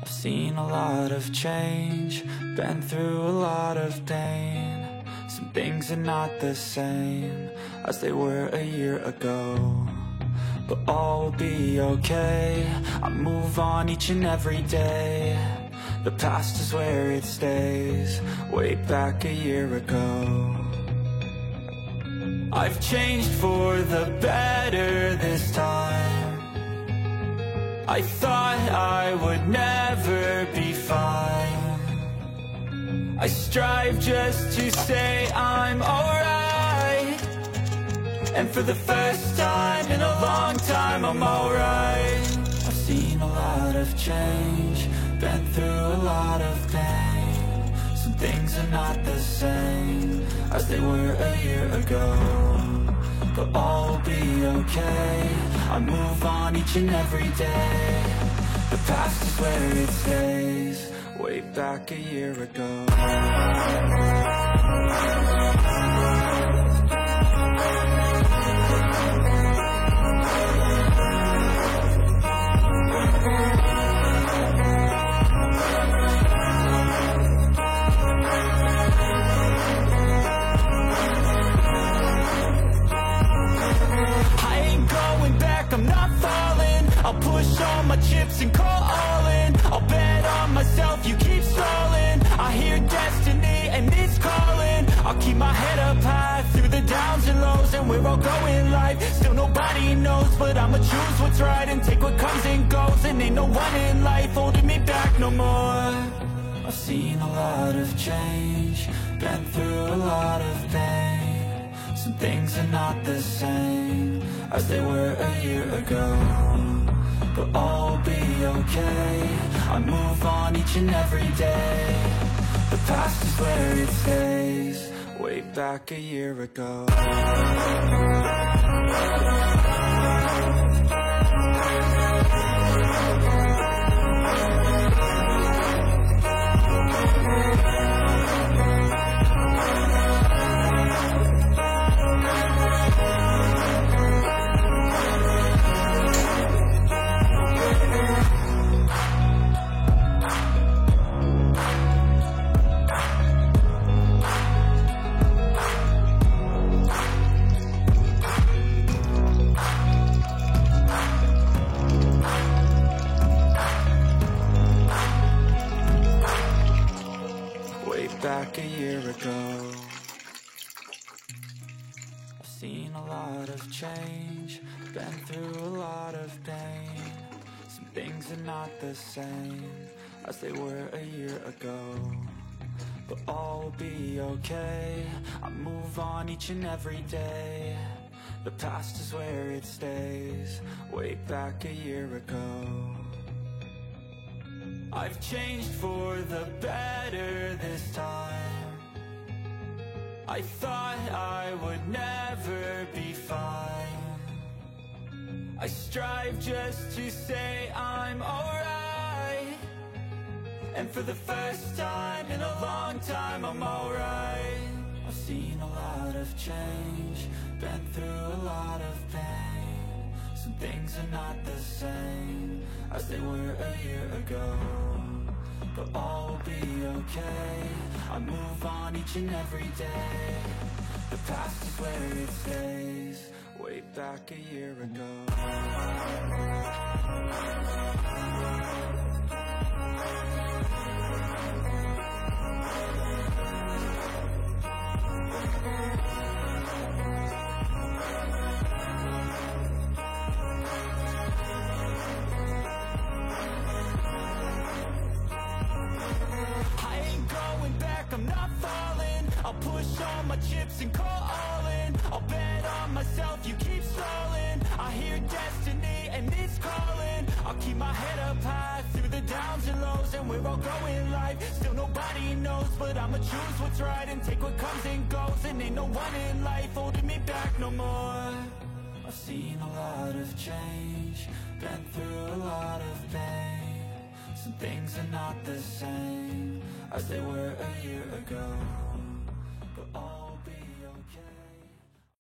I've seen a lot of change, been through a lot of pain. Some things are not the same as they were a year ago, but all will be okay. I move on each and every day. The past is where it stays, way back a year ago. I've changed for the better this time. I thought I would never be fine. I strive just to say I'm alright, and for the first time in a long time I'm alright. I've seen a lot of change, been through a lot of pain. Some things are not the same as they were a year ago, but all will be okay. I move on each and every day. The past is where it stays, way back a year ago. I'm not falling, I'll push all my chips and call all in. I'll bet on myself, you keep stalling. I hear destiny and it's calling. I'll keep my head up high through the downs and lows, and we're all going life. Still nobody knows, but I'ma choose what's right and take what comes and goes. And ain't no one in life holding me back no more. I've seen a lot of change, been through a lot of pain. Some things are not the same as they were a year ago, but all will be okay. I move on each and every day. The past is where it stays, way back a year ago. Back a year ago, I've seen a lot of change, been through a lot of pain. Some things are not the same as they were a year ago, but all will be okay. I move on each and every day. The past is where it stays, way back a year ago. I've changed for the better this time. I thought I would never be fine. I strive just to say I'm alright, and for the first time in a long time I'm alright. I've seen a lot of change, been through a lot of pain. Some things are not the same as they were a year ago, but all will be okay. I move on each and every day. The past is where it stays, way back a year ago. I'm not falling, I'll push all my chips and call all in. I'll bet on myself, you keep stalling. I hear destiny and it's calling. I'll keep my head up high through the downs and lows, and we're all going life. Still nobody knows, but I'ma choose what's right and take what comes and goes. And ain't no one in life holding me back no more. I've seen a lot of change, been through a lot of pain. Some things are not the same as they were a year ago.